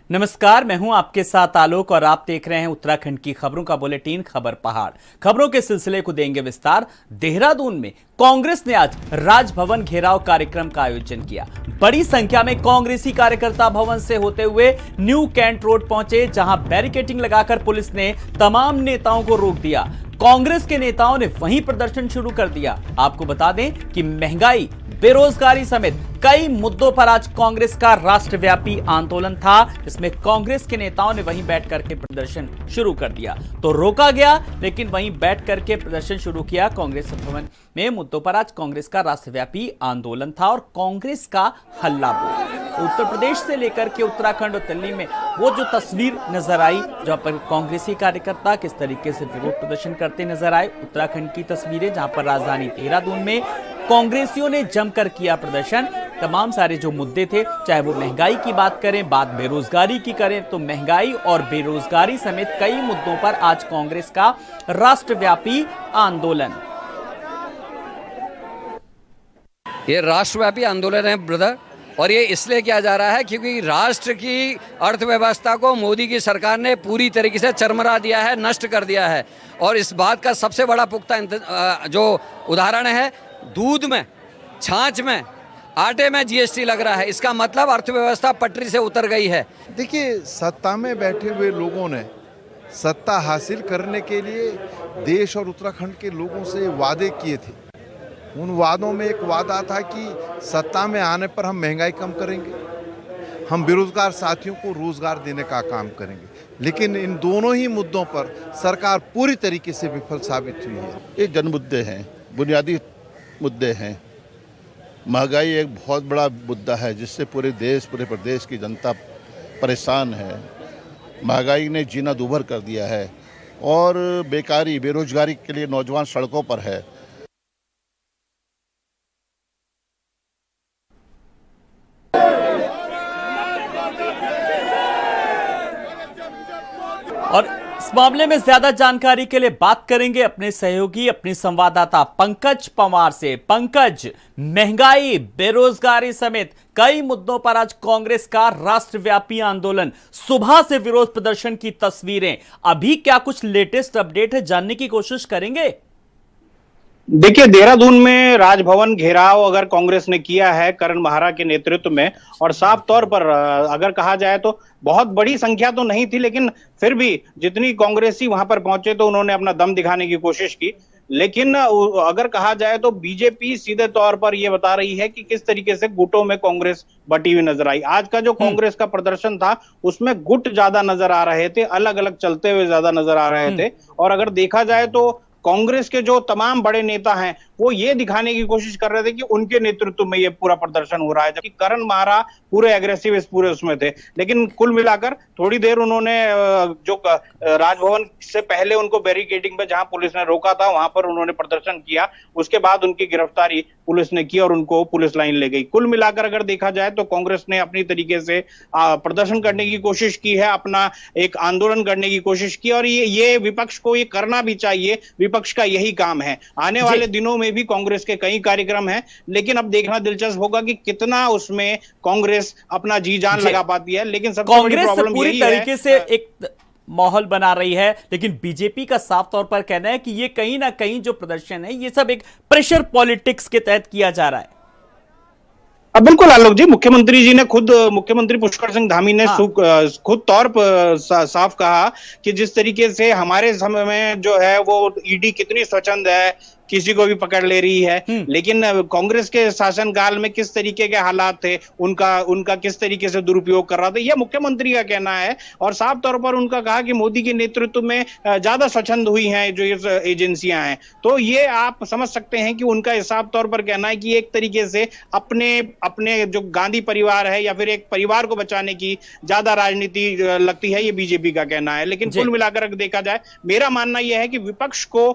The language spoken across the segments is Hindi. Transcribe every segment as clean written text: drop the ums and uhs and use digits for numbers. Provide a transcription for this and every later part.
नमस्कार, मैं हूं आपके साथ आलोक और आप देख रहे हैं उत्तराखंड की खबरों का बुलेटिन खबर पहाड़। खबरों के सिलसिले को देंगे विस्तार। देहरादून में कांग्रेस ने आज राजभवन घेराव कार्यक्रम का आयोजन किया। बड़ी संख्या में कांग्रेसी कार्यकर्ता भवन से होते हुए न्यू कैंट रोड पहुंचे, जहां बैरिकेडिंग लगाकर पुलिस ने तमाम नेताओं को रोक दिया। कांग्रेस के नेताओं ने वहीं प्रदर्शन शुरू कर दिया। आपको बता दें कि महंगाई, बेरोजगारी समेत कई मुद्दों पर आज कांग्रेस का राष्ट्रव्यापी आंदोलन था, जिसमें कांग्रेस के नेताओं ने वहीं बैठ करके प्रदर्शन शुरू कर दिया। तो रोका गया, लेकिन वहीं बैठ करके प्रदर्शन शुरू किया। कांग्रेस भवन में मुद्दों पर आज कांग्रेस का राष्ट्रव्यापी आंदोलन था और कांग्रेस का हल्ला बोल। उत्तर प्रदेश से लेकर के उत्तराखंड और दिल्ली में वो जो तस्वीर नजर आई, जहां पर कांग्रेसी कार्यकर्ता किस तरीके से विरोध प्रदर्शन करते नजर आए। उत्तराखंड की तस्वीरें, जहां पर राजधानी देहरादून में कांग्रेसियों ने जमकर किया प्रदर्शन। तमाम सारे जो मुद्दे थे, चाहे वो महंगाई की बात करें, बात बेरोजगारी की करें, तो महंगाई और बेरोजगारी समेत कई मुद्दों पर आज कांग्रेस का राष्ट्रव्यापी आंदोलन। ये राष्ट्रव्यापी आंदोलन है ब्रदर, और ये इसलिए किया जा रहा है क्योंकि राष्ट्र की अर्थव्यवस्था को मोदी की सरकार ने पूरी तरीके से चरमरा दिया है, नष्ट कर दिया है। और इस बात का सबसे बड़ा पुख्ता जो उदाहरण है, दूध में, छाछ में, आटे में जीएसटी लग रहा है। इसका मतलब अर्थव्यवस्था पटरी से उतर गई है। देखिए, सत्ता में बैठे हुए लोगों ने सत्ता हासिल करने के लिए देश और उत्तराखंड के लोगों से वादे किए थे। उन वादों में एक वादा था कि सत्ता में आने पर हम महंगाई कम करेंगे, हम बेरोजगार साथियों को रोजगार देने का काम करेंगे। लेकिन इन दोनों ही मुद्दों पर सरकार पूरी तरीके से विफल साबित हुई है। ये जन मुद्दे हैं, बुनियादी मुद्दे हैं। महंगाई एक बहुत बड़ा मुद्दा है जिससे पूरे देश, पूरे प्रदेश की जनता परेशान है। महंगाई ने जीना दूभर कर दिया है और बेकारी, बेरोजगारी के लिए नौजवान सड़कों पर है। और इस मामले में ज्यादा जानकारी के लिए बात करेंगे अपने सहयोगी, अपने संवाददाता पंकज पंवार से। पंकज, महंगाई, बेरोजगारी समेत कई मुद्दों पर आज कांग्रेस का राष्ट्रव्यापी आंदोलन, सुबह से विरोध प्रदर्शन की तस्वीरें, अभी क्या कुछ लेटेस्ट अपडेट है, जानने की कोशिश करेंगे। देखिए, देहरादून में राजभवन घेराव अगर कांग्रेस ने किया है करण माहरा के नेतृत्व में, और साफ तौर पर अगर कहा जाए तो बहुत बड़ी संख्या तो नहीं थी, लेकिन फिर भी जितनी कांग्रेसी वहां पर पहुंचे तो उन्होंने अपना दम दिखाने की कोशिश की। लेकिन अगर कहा जाए तो बीजेपी सीधे तौर पर यह बता रही है कि किस तरीके से गुटों में कांग्रेस बटी हुई नजर आई। आज का जो कांग्रेस का प्रदर्शन था उसमें गुट ज्यादा नजर आ रहे थे, अलग अलग चलते हुए ज्यादा नजर आ रहे थे। और अगर देखा जाए तो कांग्रेस के जो तमाम बड़े नेता हैं वो ये दिखाने की कोशिश कर रहे थे कि उनके नेतृत्व में ये पूरा प्रदर्शन हो रहा है, जबकि करण माहरा पूरे एग्रेसिव इस पूरे उसमें थे। लेकिन कुल मिलाकर थोड़ी देर उन्होंने जो राजभवन से पहले उनको बैरिकेडिंग पे, जहां पुलिस ने रोका था, वहां पर उन्होंने प्रदर्शन किया। उसके बाद उनकी गिरफ्तारी पुलिस ने की और उनको पुलिस लाइन ले गई। कुल मिलाकर अगर देखा जाए तो कांग्रेस ने अपनी तरीके से प्रदर्शन करने की कोशिश की है, अपना एक आंदोलन करने की कोशिश की, और ये विपक्ष को ये करना भी चाहिए। विपक्ष का यही काम है। आने वाले दिनों में भी कांग्रेस के कई कार्यक्रम हैं, लेकिन अब देखना दिलचस्प होगा कि कितना उसमें कांग्रेस अपना जी जान लगा पाती है। लेकिन सबसे बड़ी प्रॉब्लम पूरी तरीके से एक माहौल बना रही है, लेकिन बीजेपी का साफ तौर पर कहना है कि ये कहीं ना कहीं जो प्रदर्शन है ये सब एक प्रेशर पॉलिटिक्स के तहत किया जा रहा है। अब बिल्कुल आलोक जी, मुख्यमंत्री जी ने खुद, मुख्यमंत्री पुष्कर सिंह धामी ने खुद तौर पर साफ कहा कि जिस तरीके से हमारे समय में जो है वो ईडी कितनी स्वच्छंद है, किसी को भी पकड़ ले रही है, लेकिन कांग्रेस के शासनकाल में किस तरीके के हालात थे, उनका किस तरीके से दुरुपयोग कर रहा था, यह मुख्यमंत्री का कहना है। और साफ तौर पर उनका कहा कि मोदी के नेतृत्व में ज्यादा स्वच्छंद हुई हैं जो ये एजेंसियां हैं। तो ये आप समझ सकते हैं कि उनका साफ तौर पर कहना है कि एक तरीके से अपने जो गांधी परिवार है या फिर एक परिवार को बचाने की ज्यादा राजनीति लगती है, ये बीजेपी का कहना है। लेकिन कुल मिलाकर देखा जाए, मेरा मानना यह है कि विपक्ष को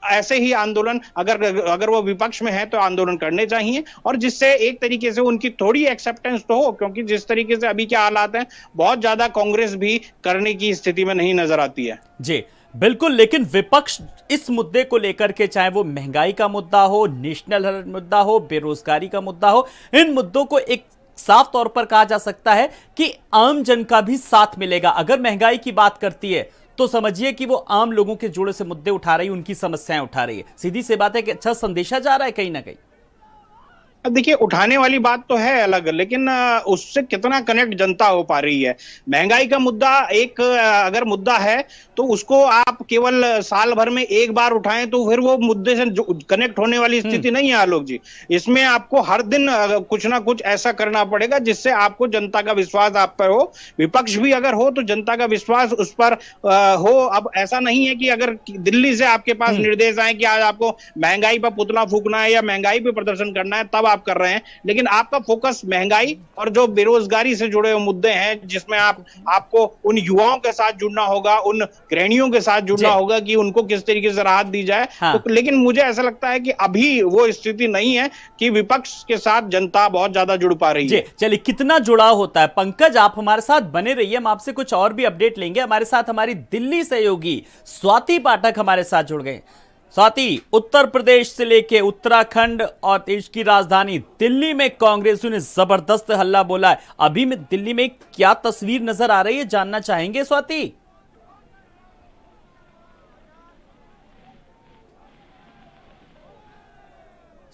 ऐसे ही आंदोलन, अगर वो विपक्ष में है तो आंदोलन करने चाहिए, और जिससे एक तरीके से उनकी थोड़ी एक्सेप्टेंस तो हो, क्योंकि जिस तरीके से अभी के हालात हैं, बहुत ज्यादा कांग्रेस भी करने की स्थिति में नहीं नजर आती है। जी बिल्कुल, लेकिन विपक्ष इस मुद्दे को लेकर के, चाहे वो महंगाई का मुद्दा हो, नेशनल मुद्दा हो, बेरोजगारी का मुद्दा हो, इन मुद्दों को एक साफ तौर पर कहा जा सकता है कि आम जन का भी साथ मिलेगा। अगर महंगाई की बात करती है तो समझिए कि वो आम लोगों के जोड़े से मुद्दे उठा रही है, उनकी समस्याएं उठा रही है। सीधी सी बात है कि अच्छा संदेशा जा रहा है कहीं ना कहीं। अब देखिए, उठाने वाली बात तो है अलग, लेकिन उससे कितना कनेक्ट जनता हो पा रही है। महंगाई का मुद्दा एक अगर मुद्दा है तो उसको आप केवल साल भर में एक बार उठाएं तो फिर वो मुद्दे से कनेक्ट होने वाली स्थिति नहीं है आलोक जी। इसमें आपको हर दिन कुछ ना कुछ ऐसा करना पड़ेगा जिससे आपको जनता का विश्वास आप पर हो। विपक्ष भी अगर हो तो जनता का विश्वास उस पर हो। अब ऐसा नहीं है कि अगर दिल्ली से आपके पास निर्देश आए कि आज आपको महंगाई पर पुतला फूकना है या महंगाई पे प्रदर्शन करना है तब आप कर रहे हैं, लेकिन आपका फोकस महंगाई और जो बेरोजगारी से जुड़े हुए मुद्दे हैं जिसमें आपको उन युवाओं के साथ जुड़ना होगा, उन गृहिणियों के साथ जुड़ना होगा कि उनको किस तरीके से राहत दी जाए। हाँ। तो लेकिन मुझे ऐसा लगता है कि अभी वो स्थिति नहीं है कि विपक्ष के साथ जनता बहुत ज्यादा जुड़ पा रही है। चलिए, कितना जुड़ाव होता है। पंकज, आप हमारे साथ बने रहिए, हम आपसे कुछ और भी अपडेट लेंगे। हमारे साथ हमारी दिल्ली सहयोगी स्वाति पाठक हमारे साथ जुड़ गए। स्वाति, उत्तर प्रदेश से लेके उत्तराखंड और देश की राजधानी दिल्ली में कांग्रेसियों ने जबरदस्त हल्ला बोला है। अभी में दिल्ली में क्या तस्वीर नजर आ रही है, जानना चाहेंगे स्वाति?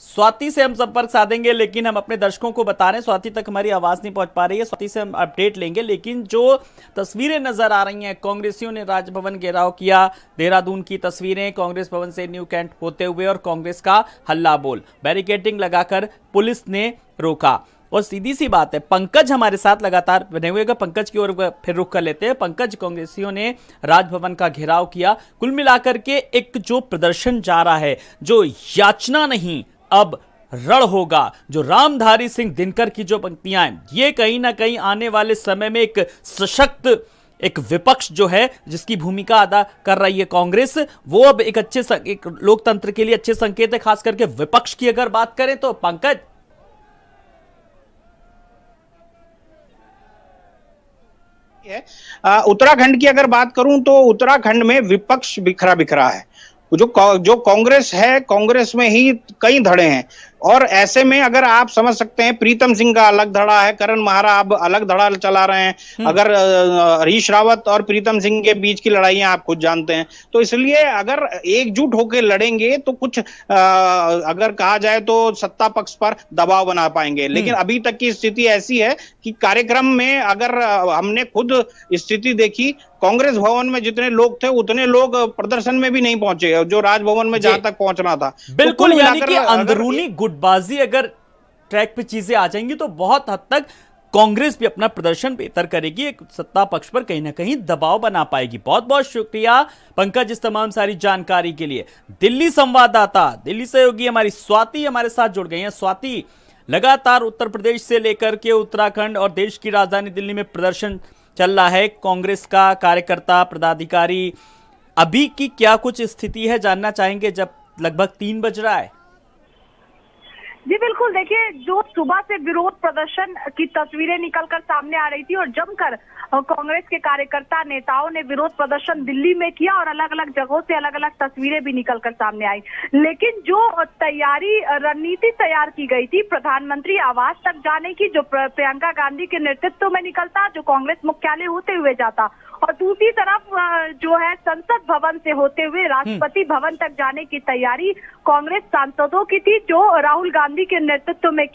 स्वाति से हम संपर्क साधेंगे, लेकिन हम अपने दर्शकों को बता रहे हैं स्वाति तक हमारी आवाज नहीं पहुंच पा रही है। स्वाति से हम अपडेट लेंगे, लेकिन जो तस्वीरें नजर आ रही हैं, कांग्रेसियों ने राजभवन घेराव किया। देहरादून की तस्वीरें, कांग्रेस भवन से न्यू कैंट होते हुए और कांग्रेस का हल्ला बोल, बैरिकेडिंग लगाकर पुलिस ने रोका। और सीधी सी बात है, पंकज हमारे साथ लगातार बने हुए, पंकज की ओर फिर रुख कर लेते हैं। पंकज, कांग्रेसियों ने राजभवन का घेराव किया। कुल मिलाकर के एक जो प्रदर्शन जा रहा है, जो याचना नहीं अब रण होगा, जो रामधारी सिंह दिनकर की जो पंक्तियां हैं, ये कहीं ना कहीं आने वाले समय में एक सशक्त एक विपक्ष जो है जिसकी भूमिका अदा कर रही है कांग्रेस, वो अब एक अच्छे एक लोकतंत्र के लिए अच्छे संकेत है। खास करके विपक्ष की अगर बात करें तो पंकज, उत्तराखंड की अगर बात करूं तो उत्तराखंड में विपक्ष बिखरा बिखरा है। जो कांग्रेस है, कांग्रेस में ही कई धड़े हैं और ऐसे में अगर आप समझ सकते हैं, प्रीतम सिंह का अलग धड़ा है, करण माहरा अब अलग धड़ा चला रहे हैं। अगर हरीश रावत और प्रीतम सिंह के बीच की लड़ाइयां आप खुद जानते हैं, तो इसलिए अगर एकजुट होकर लड़ेंगे तो कुछ अगर कहा जाए तो सत्ता पक्ष पर दबाव बना पाएंगे। लेकिन अभी तक की स्थिति ऐसी है कि कार्यक्रम में अगर हमने खुद स्थिति देखी, कांग्रेस भवन में जितने लोग थे उतने लोग प्रदर्शन में भी नहीं पहुंचे जो राजभवन में जहां तक पहुंचना था। बिल्कुल, तो यानी कि अंदरूनी गुटबाजी अगर ट्रैक पे चीजें आ जाएंगी तो बहुत हद तक कांग्रेस भी अपना प्रदर्शन बेहतर करेगी, एक सत्ता पक्ष पर कहीं ना कहीं दबाव बना पाएगी। बहुत बहुत शुक्रिया पंकज इस तमाम सारी जानकारी के लिए। दिल्ली संवाददाता, दिल्ली सहयोगी हमारी स्वाति हमारे साथ जुड़ गई हैं। स्वाति, लगातार उत्तर प्रदेश से लेकर के उत्तराखंड और देश की राजधानी दिल्ली में प्रदर्शन चल रहा है कांग्रेस का, कार्यकर्ता पदाधिकारी, अभी की क्या कुछ स्थिति है जानना चाहेंगे जब लगभग 3 बज रहा है? जी बिल्कुल, देखिए, जो सुबह से विरोध प्रदर्शन की तस्वीरें निकलकर सामने आ रही थी और जमकर कांग्रेस के कार्यकर्ता नेताओं ने विरोध प्रदर्शन दिल्ली में किया और अलग अलग जगहों से अलग अलग तस्वीरें भी निकलकर सामने आई। लेकिन जो तैयारी रणनीति तैयार की गई थी प्रधानमंत्री आवास तक जाने की, जो प्रियंका गांधी के नेतृत्व में निकलता, जो कांग्रेस मुख्यालय होते हुए जाता, और दूसरी तरफ जो है संसद भवन से होते हुए राष्ट्रपति भवन तक जाने की तैयारी कांग्रेस सांसदों की थी, जो राहुल गांधी के नेतृत्व में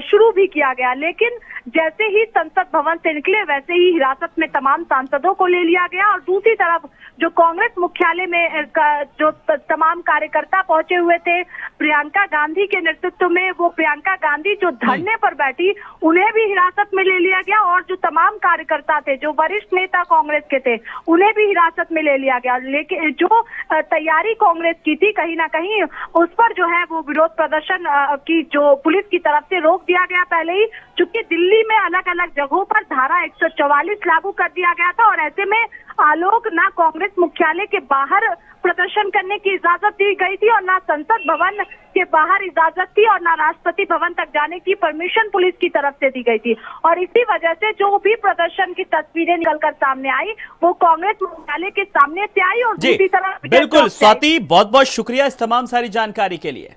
शुरू भी किया गया। लेकिन जैसे ही संसद भवन से निकले वैसे ही हिरासत में तमाम सांसदों को ले लिया गया और दूसरी तरफ जो कांग्रेस मुख्यालय में जो तमाम कार्यकर्ता पहुंचे हुए थे प्रियंका गांधी के नेतृत्व में, वो प्रियंका गांधी जो धरने पर बैठी उन्हें भी हिरासत में ले लिया गया और जो तमाम कार्यकर्ता थे, जो वरिष्ठ नेता कांग्रेस के थे, उन्हें भी हिरासत में ले लिया गया। लेकिन जो तैयारी कांग्रेस की थी कहीं ना कहीं उस पर जो है वो विरोध प्रदर्शन की जो पुलिस की तरफ से रोक दिया गया पहले ही, चूंकि दिल्ली में अलग अलग जगहों पर धारा 144 लागू कर दिया गया था और ऐसे में आलोक ना कांग्रेस मुख्यालय के बाहर प्रदर्शन करने की इजाजत दी गई थी और ना संसद भवन के बाहर इजाजत थी और ना राष्ट्रपति भवन तक जाने की परमिशन पुलिस की तरफ से दी गई थी। और इसी वजह से जो भी प्रदर्शन की तस्वीरें निकलकर सामने आई वो कांग्रेस मुख्यालय के सामने से आई और दूसरी तरफ। बिल्कुल स्वाति, बहुत बहुत शुक्रिया इस तमाम सारी जानकारी के लिए।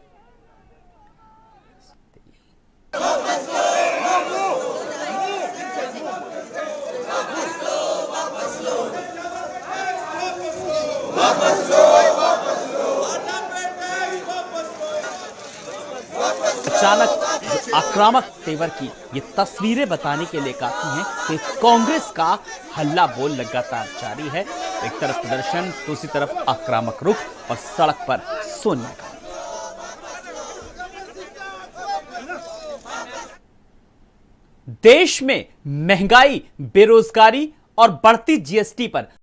अचानक जो आक्रामक तेवर की ये तस्वीरें बताने के लिए काफी हैं कि कांग्रेस का हल्ला बोल लगातार जारी है। एक तरफ प्रदर्शन, दूसरी तरफ आक्रामक रुख और सड़क पर सोनिया गांधी। देश में महंगाई, बेरोजगारी और बढ़ती जीएसटी पर